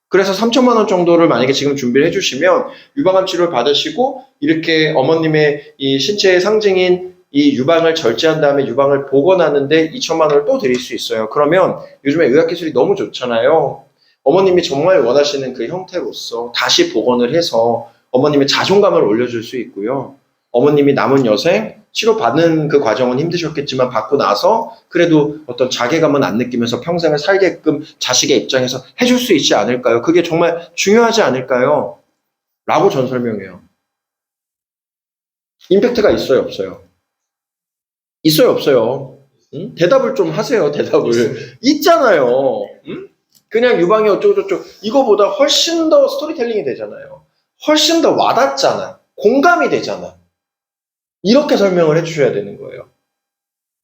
그래서 3,000만 원 정도를 만약에 지금 준비를 해주시면 유방암 치료를 받으시고 이렇게 어머님의 이 신체의 상징인 이 유방을 절제한 다음에 유방을 복원하는데 2,000만 원을 또 드릴 수 있어요. 그러면 요즘에 의학기술이 너무 좋잖아요. 어머님이 정말 원하시는 그 형태로서 다시 복원을 해서 어머님의 자존감을 올려줄 수 있고요. 어머님이 남은 여생 치료받는 그 과정은 힘드셨겠지만 받고 나서 그래도 어떤 자괴감은 안 느끼면서 평생을 살게끔 자식의 입장에서 해줄 수 있지 않을까요? 그게 정말 중요하지 않을까요? 라고 전 설명해요. 임팩트가 있어요, 없어요? 있어요, 없어요? 응? 대답을 좀 하세요, 대답을. 있잖아요. 응? 그냥 유방이 어쩌고저쩌고 이거보다 훨씬 더 스토리텔링이 되잖아요. 훨씬 더 와닿잖아. 공감이 되잖아. 이렇게 설명을 해주셔야 되는 거예요.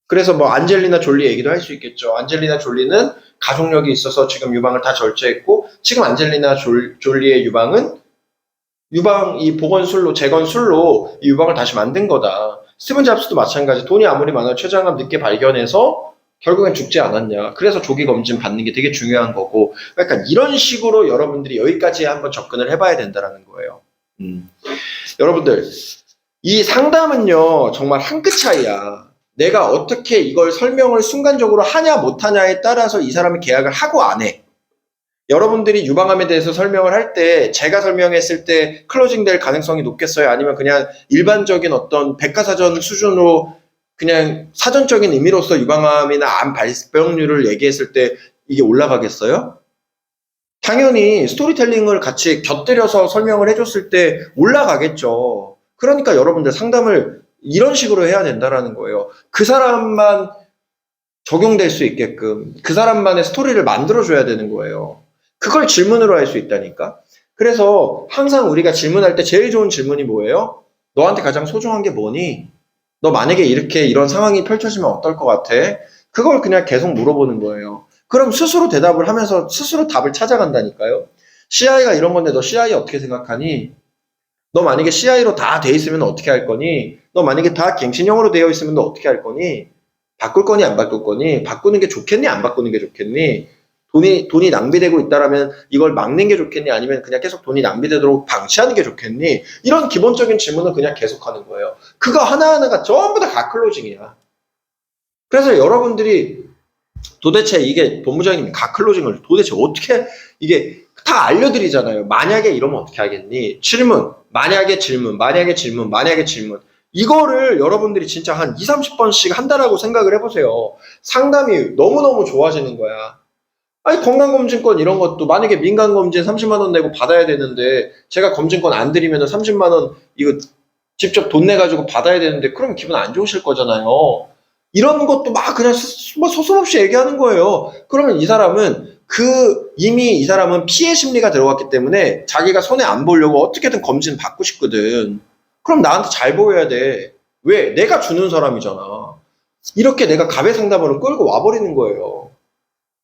그래서 뭐 안젤리나 졸리 얘기도 할 수 있겠죠. 안젤리나 졸리는 가족력이 있어서 지금 유방을 다 절제했고 지금 안젤리나 졸리의 유방은 유방 이 복원술로 재건술로 이 유방을 다시 만든 거다. 스티븐 잡스도 마찬가지. 돈이 아무리 많아도 췌장암 늦게 발견해서 결국엔 죽지 않았냐. 그래서 조기 검진 받는 게 되게 중요한 거고. 그러니까 이런 식으로 여러분들이 여기까지 한번 접근을 해봐야 된다는 거예요. 여러분들 이 상담은요 정말 한 끗 차이야. 내가 어떻게 이걸 설명을 순간적으로 하냐 못하냐에 따라서 이 사람이 계약을 하고 안 해. 여러분들이 유방암에 대해서 설명을 할 때 제가 설명했을 때 클로징 될 가능성이 높겠어요? 아니면 그냥 일반적인 어떤 백과사전 수준으로 그냥 사전적인 의미로서 유방암이나 암 발병률을 얘기했을 때 이게 올라가겠어요? 당연히 스토리텔링을 같이 곁들여서 설명을 해줬을 때 올라가겠죠. 그러니까 여러분들 상담을 이런 식으로 해야 된다라는 거예요. 그 사람만 적용될 수 있게끔 그 사람만의 스토리를 만들어줘야 되는 거예요. 그걸 질문으로 할 수 있다니까. 그래서 항상 우리가 질문할 때 제일 좋은 질문이 뭐예요? 너한테 가장 소중한 게 뭐니? 너 만약에 이런 상황이 펼쳐지면 어떨 것 같아? 그걸 그냥 계속 물어보는 거예요. 그럼 스스로 대답을 하면서 스스로 답을 찾아간다니까요. CI가 이런 건데 너 CI 어떻게 생각하니? 너 만약에 CI로 다 돼 있으면 어떻게 할 거니? 너 만약에 다 갱신형으로 되어 있으면 너 어떻게 할 거니? 바꿀 거니 안 바꿀 거니? 바꾸는 게 좋겠니 안 바꾸는 게 좋겠니? 돈이 낭비되고 있다라면 이걸 막는 게 좋겠니? 아니면 그냥 계속 돈이 낭비되도록 방치하는 게 좋겠니? 이런 기본적인 질문을 그냥 계속하는 거예요. 그거 하나하나가 전부 다 클로징이야. 그래서 여러분들이 도대체 이게 본부장님이 가클로징을 도대체 어떻게 이게 다 알려드리잖아요. 만약에 이러면 어떻게 하겠니? 질문, 만약에 질문, 만약에 질문, 만약에 질문. 이거를 여러분들이 진짜 한 2, 30번씩 한다라고 생각을 해보세요. 상담이 너무너무 좋아지는 거야. 아니, 건강검진권 이런 것도 만약에 민간검진 30만 원 내고 받아야 되는데 제가 검진권 안 드리면 30만 원 이거 직접 돈 내가지고 받아야 되는데 그럼 기분 안 좋으실 거잖아요. 이런 것도 막 그냥 뭐 서슴없이 얘기하는 거예요. 그러면 이 사람은 이미 이 사람은 피해 심리가 들어갔기 때문에 자기가 손해 안 보려고 어떻게든 검진 받고 싶거든. 그럼 나한테 잘 보여야 돼. 왜? 내가 주는 사람이잖아. 이렇게 내가 가배 상담으로 끌고 와버리는 거예요.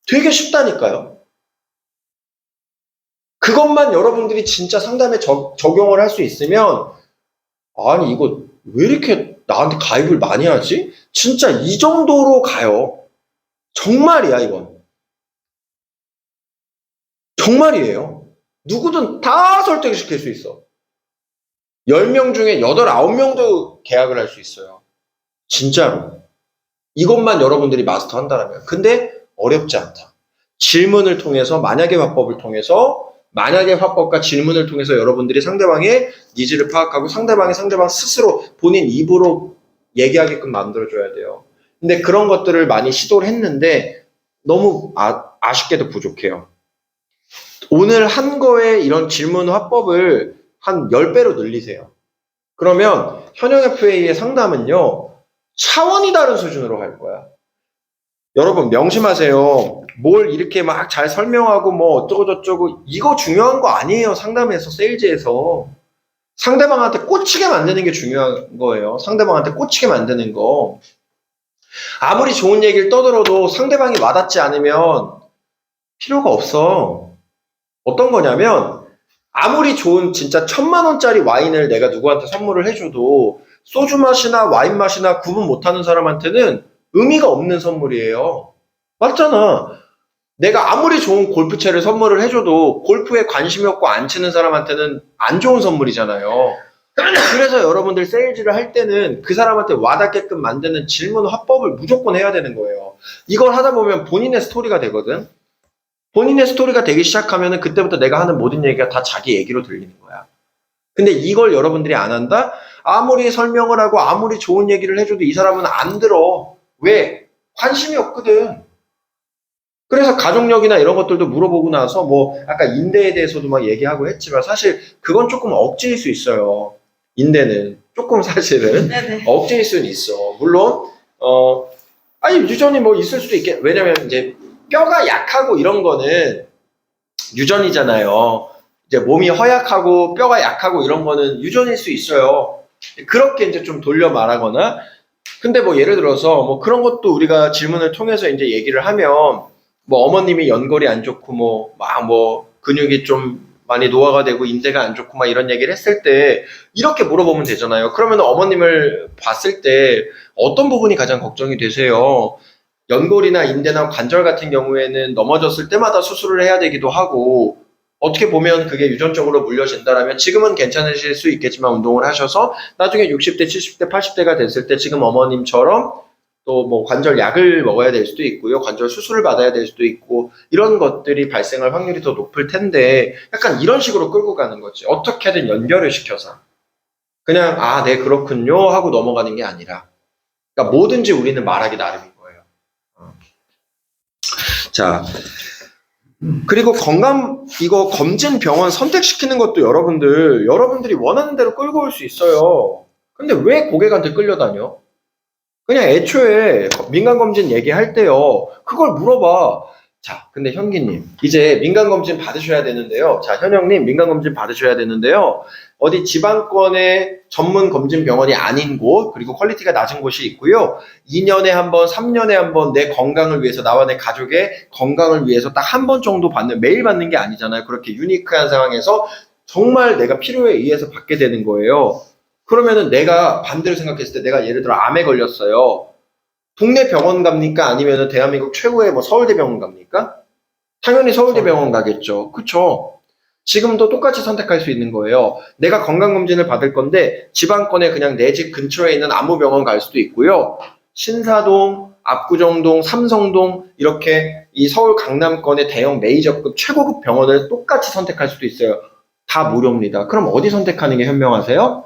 되게 쉽다니까요. 그것만 여러분들이 진짜 상담에 적용을 할 수 있으면 아니 이거 왜 이렇게 나한테 가입을 많이 하지? 진짜 이 정도로 가요. 정말이야 이건. 정말이에요. 누구든 다 설득시킬 수 있어. 10명 중에 8, 9명도 계약을 할 수 있어요. 진짜로. 이것만 여러분들이 마스터한다면. 근데 어렵지 않다. 질문을 통해서 만약의 화법을 통해서 만약의 화법과 질문을 통해서 여러분들이 상대방의 니즈를 파악하고 상대방 스스로 본인 입으로 얘기하게끔 만들어줘야 돼요. 근데 그런 것들을 많이 시도를 했는데 너무 아쉽게도 부족해요. 오늘 한 거에 이런 질문 화법을 한 10배로 늘리세요. 그러면 현역FA의 상담은요, 차원이 다른 수준으로 갈 거야. 여러분 명심하세요. 뭘 이렇게 막 잘 설명하고 뭐 어쩌고 저쩌고 이거 중요한 거 아니에요. 상담에서 세일즈에서 상대방한테 꽂히게 만드는 게 중요한 거예요. 상대방한테 꽂히게 만드는 거. 아무리 좋은 얘기를 떠들어도 상대방이 와닿지 않으면 필요가 없어. 어떤 거냐면 아무리 좋은 진짜 1000만 원짜리 와인을 내가 누구한테 선물을 해줘도 소주 맛이나 와인 맛이나 구분 못하는 사람한테는 의미가 없는 선물이에요. 맞잖아. 내가 아무리 좋은 골프채를 선물을 해줘도 골프에 관심이 없고 안 치는 사람한테는 안 좋은 선물이잖아요. 그래서 여러분들 세일즈를 할 때는 그 사람한테 와닿게끔 만드는 질문 화법을 무조건 해야 되는 거예요. 이걸 하다 보면 본인의 스토리가 되거든. 본인의 스토리가 되기 시작하면 그때부터 내가 하는 모든 얘기가 다 자기 얘기로 들리는 거야. 근데 이걸 여러분들이 안 한다? 아무리 설명을 하고 아무리 좋은 얘기를 해줘도 이 사람은 안 들어. 왜? 관심이 없거든. 그래서 가족력이나 이런 것들도 물어보고 나서 뭐 아까 인대에 대해서도 막 얘기하고 했지만 사실 그건 조금 억지일 수 있어요. 인대는 조금 사실은 네네. 억지일 수는 있어. 물론 아니 유전이 뭐 있을 수도 있겠. 왜냐면 이제 뼈가 약하고 이런 거는 유전이잖아요. 이제 몸이 허약하고 뼈가 약하고 이런 거는 유전일 수 있어요. 그렇게 이제 좀 돌려 말하거나. 근데 뭐 예를 들어서 뭐 그런 것도 우리가 질문을 통해서 이제 얘기를 하면 뭐 어머님이 연골이 안 좋고 뭐 막 뭐 근육이 좀 많이 노화가 되고 인대가 안 좋고 막 이런 얘기를 했을 때 이렇게 물어보면 되잖아요. 그러면 어머님을 봤을 때 어떤 부분이 가장 걱정이 되세요? 연골이나 인대나 관절 같은 경우에는 넘어졌을 때마다 수술을 해야 되기도 하고 어떻게 보면 그게 유전적으로 물려진다라면 지금은 괜찮으실 수 있겠지만 운동을 하셔서 나중에 60대, 70대, 80대가 됐을 때 지금 어머님처럼 또 뭐 관절 약을 먹어야 될 수도 있고요. 관절 수술을 받아야 될 수도 있고 이런 것들이 발생할 확률이 더 높을 텐데 약간 이런 식으로 끌고 가는 거지. 어떻게든 연결을 시켜서. 그냥 네 그렇군요 하고 넘어가는 게 아니라 그러니까 뭐든지 우리는 말하기 나름인 거예요. 자, 그리고 이거 검진 병원 선택시키는 것도 여러분들이 원하는 대로 끌고 올 수 있어요. 근데 왜 고객한테 끌려다녀? 그냥 애초에 민간검진 얘기할 때요. 그걸 물어봐. 자, 근데 현기님, 이제 민간검진 받으셔야 되는데요. 자, 현영님, 민간검진 받으셔야 되는데요. 어디 지방권의 전문 검진 병원이 아닌 곳, 그리고 퀄리티가 낮은 곳이 있고요. 2년에 한 번, 3년에 한 번 내 건강을 위해서, 나와 내 가족의 건강을 위해서 딱 한 번 정도 매일 받는 게 아니잖아요. 그렇게 유니크한 상황에서 정말 내가 필요에 의해서 받게 되는 거예요. 그러면은 내가 반대로 생각했을 때 내가 예를 들어 암에 걸렸어요. 동네 병원 갑니까? 아니면은 대한민국 최고의 뭐 서울대병원 갑니까? 당연히 서울대병원 가겠죠. 그쵸? 지금도 똑같이 선택할 수 있는 거예요. 내가 건강검진을 받을 건데 지방권에 그냥 내 집 근처에 있는 아무 병원 갈 수도 있고요. 신사동, 압구정동, 삼성동 이렇게 이 서울 강남권의 대형 메이저급 최고급 병원을 똑같이 선택할 수도 있어요. 다 무료입니다. 그럼 어디 선택하는 게 현명하세요?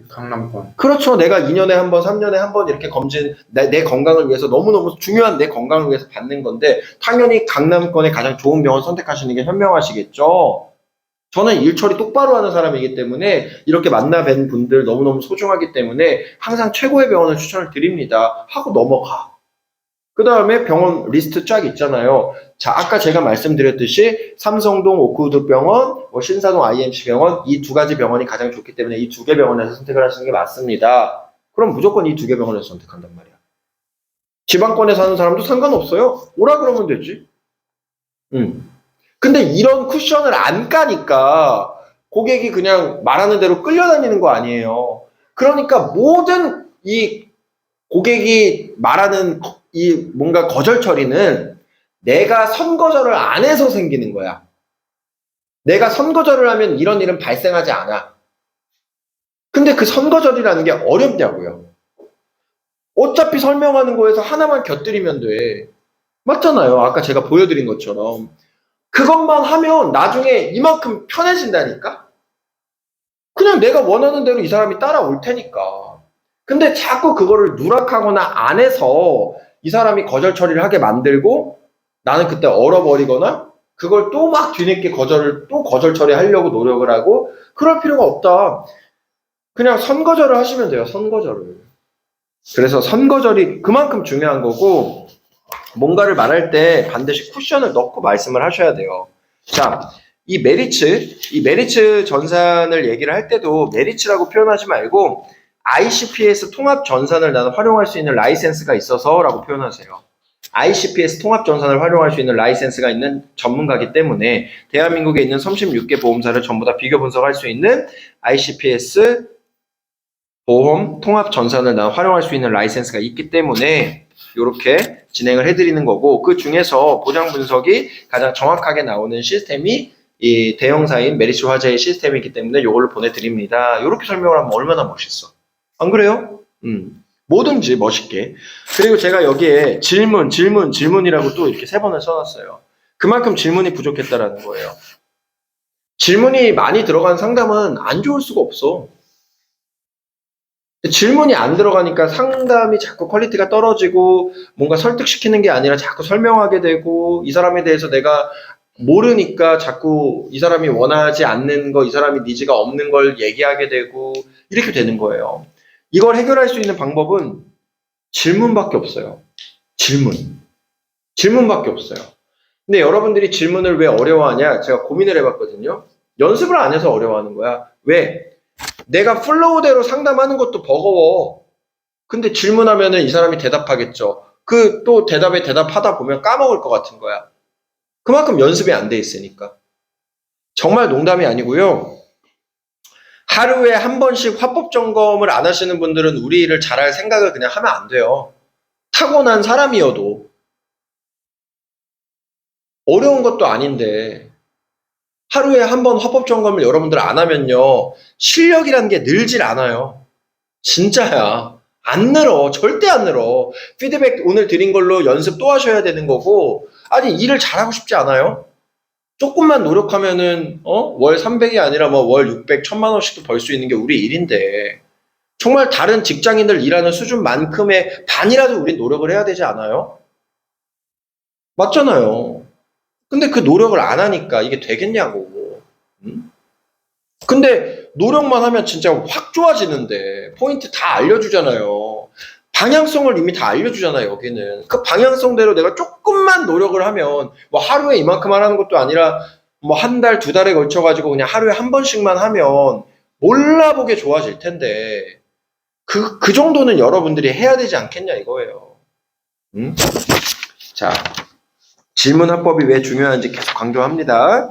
강남권. 그렇죠. 내가 2년에 한 번, 3년에 한 번 이렇게 검진, 내 건강을 위해서 너무너무 중요한 내 건강을 위해서 받는 건데 당연히 강남권의 가장 좋은 병원 선택하시는 게 현명하시겠죠. 저는 일처리 똑바로 하는 사람이기 때문에 이렇게 만나 뵌 분들 너무너무 소중하기 때문에 항상 최고의 병원을 추천을 드립니다. 하고 넘어가. 그 다음에 병원 리스트 쫙 있잖아요. 자, 아까 제가 말씀드렸듯이 삼성동 오크우드 병원, 신사동 IMC 병원 이 두 가지 병원이 가장 좋기 때문에 이 두 개 병원에서 선택을 하시는 게 맞습니다. 그럼 무조건 이 두 개 병원에서 선택한단 말이야. 지방권에 사는 사람도 상관없어요. 오라 그러면 되지. 근데 이런 쿠션을 안 까니까 고객이 그냥 말하는 대로 끌려다니는 거 아니에요. 그러니까 모든 이 고객이 말하는 이 뭔가 거절 처리는 내가 선거절을 안 해서 생기는 거야. 내가 선거절을 하면 이런 일은 발생하지 않아. 근데 그 선거절이라는 게 어렵냐고요. 어차피 설명하는 거에서 하나만 곁들이면 돼. 맞잖아요. 아까 제가 보여드린 것처럼. 그것만 하면 나중에 이만큼 편해진다니까? 그냥 내가 원하는 대로 이 사람이 따라올 테니까. 근데 자꾸 그거를 누락하거나 안 해서 이 사람이 거절 처리를 하게 만들고 나는 그때 얼어버리거나 그걸 또 막 뒤늦게 거절 처리하려고 노력을 하고 그럴 필요가 없다. 그냥 선거절을 하시면 돼요. 선거절을. 그래서 선거절이 그만큼 중요한 거고 뭔가를 말할 때 반드시 쿠션을 넣고 말씀을 하셔야 돼요. 자, 이 메리츠 전산을 얘기를 할 때도 메리츠라고 표현하지 말고 ICPS 통합 전산을 나는 활용할 수 있는 라이센스가 있어서 라고 표현하세요. ICPS 통합 전산을 활용할 수 있는 라이센스가 있는 전문가이기 때문에 대한민국에 있는 36개 보험사를 전부 다 비교 분석할 수 있는 ICPS 보험 통합 전산을 나는 활용할 수 있는 라이센스가 있기 때문에 이렇게 진행을 해드리는 거고 그 중에서 보장 분석이 가장 정확하게 나오는 시스템이 이 대형사인 메리츠 화재의 시스템이기 때문에 이걸로 보내드립니다. 이렇게 설명을 하면 얼마나 멋있어. 안 그래요? 뭐든지 멋있게. 그리고 제가 여기에 질문이라고 또 이렇게 3번을 써놨어요. 그만큼 질문이 부족했다라는 거예요. 질문이 많이 들어간 상담은 안 좋을 수가 없어. 질문이 안 들어가니까 상담이 자꾸 퀄리티가 떨어지고 뭔가 설득시키는 게 아니라 자꾸 설명하게 되고 이 사람에 대해서 내가 모르니까 자꾸 이 사람이 원하지 않는 거, 이 사람이 니즈가 없는 걸 얘기하게 되고 이렇게 되는 거예요. 이걸 해결할 수 있는 방법은 질문밖에 없어요. 질문밖에 없어요. 근데 여러분들이 질문을 왜 어려워하냐? 제가 고민을 해봤거든요. 연습을 안 해서 어려워하는 거야. 왜? 내가 플로우대로 상담하는 것도 버거워. 근데 질문하면은 이 사람이 대답하겠죠. 그 또 대답에 대답하다 보면 까먹을 것 같은 거야. 그만큼 연습이 안 돼 있으니까. 정말 농담이 아니고요. 하루에 한 번씩 화법 점검을 안 하시는 분들은 우리 일을 잘할 생각을 그냥 하면 안 돼요. 타고난 사람이어도. 어려운 것도 아닌데 하루에 한 번 화법 점검을 여러분들 안 하면요. 실력이라는 게 늘질 않아요. 진짜야. 안 늘어. 절대 안 늘어. 피드백 오늘 드린 걸로 연습 또 하셔야 되는 거고 아니 일을 잘하고 싶지 않아요? 조금만 노력하면은 월 300이 아니라 뭐 월 600, 1000만 원씩도 벌 수 있는 게 우리 일인데 정말 다른 직장인들 일하는 수준만큼의 반이라도 우린 노력을 해야 되지 않아요? 맞잖아요. 근데 그 노력을 안 하니까 이게 되겠냐고. 근데 노력만 하면 진짜 확 좋아지는데 포인트 다 알려주잖아요. 방향성을 이미 다 알려주잖아요. 여기는 그 방향성대로 내가 조금만 노력을 하면 뭐 하루에 이만큼 하라는 것도 아니라 뭐 한 달, 2달에 걸쳐 가지고 그냥 하루에 한 번씩만 하면 몰라보게 좋아질 텐데 그 정도는 여러분들이 해야 되지 않겠냐 이거예요. 자, 질문 화법이 왜 중요한지 계속 강조합니다.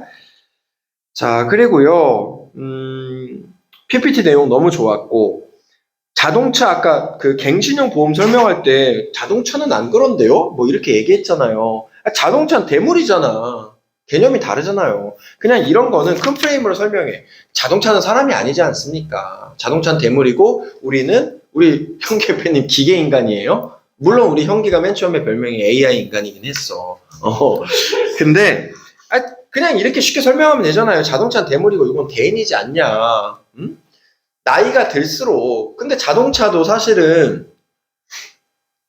자, 그리고요 PPT 내용 너무 좋았고 자동차 아까 그 갱신형 보험 설명할 때 자동차는 안 그런데요? 뭐 이렇게 얘기했잖아요. 자동차는 대물이잖아. 개념이 다르잖아요. 그냥 이런 거는 큰 프레임으로 설명해. 자동차는 사람이 아니지 않습니까? 자동차는 대물이고 우리 형 대표님 기계인간이에요? 물론 우리 형기가 맨 처음에 별명이 AI 인간이긴 했어. 근데 그냥 이렇게 쉽게 설명하면 되잖아요. 자동차는 대물이고 이건 대인이지 않냐. 응? 나이가 들수록 근데 자동차도 사실은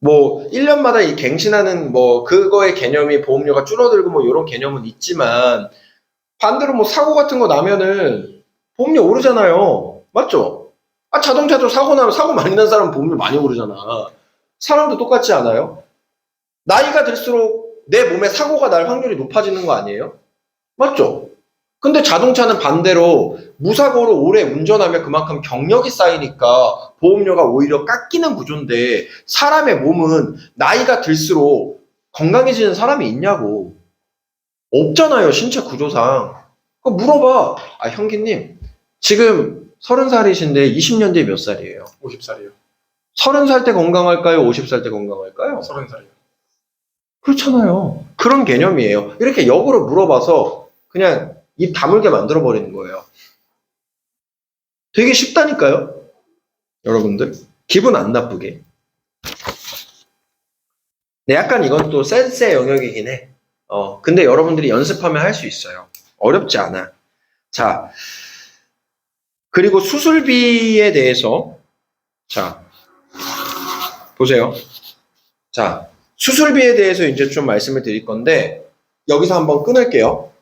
뭐 1년마다 이 갱신하는 뭐 그거의 개념이 보험료가 줄어들고 뭐 이런 개념은 있지만 반대로 뭐 사고 같은 거 나면은 보험료 오르잖아요. 맞죠? 자동차도 사고 나면 사고 많이 난 사람은 보험료 많이 오르잖아. 사람도 똑같지 않아요? 나이가 들수록 내 몸에 사고가 날 확률이 높아지는 거 아니에요? 맞죠? 근데 자동차는 반대로 무사고로 오래 운전하면 그만큼 경력이 쌓이니까 보험료가 오히려 깎이는 구조인데 사람의 몸은 나이가 들수록 건강해지는 사람이 있냐고. 없잖아요, 신체 구조상. 그거 물어봐. 형기님, 지금 30살이신데 20년 뒤에 몇 살이에요? 50살이요. 30살 때 건강할까요? 50살 때 건강할까요? 30살이요. 그렇잖아요. 그런 개념이에요. 이렇게 역으로 물어봐서 그냥 입 다물게 만들어버리는 거예요. 되게 쉽다니까요? 여러분들. 기분 안 나쁘게. 네, 약간 이건 또 센스의 영역이긴 해. 근데 여러분들이 연습하면 할 수 있어요. 어렵지 않아. 자, 그리고 수술비에 대해서, 자, 보세요. 자, 수술비에 대해서 이제 좀 말씀을 드릴 건데, 여기서 한번 끊을게요.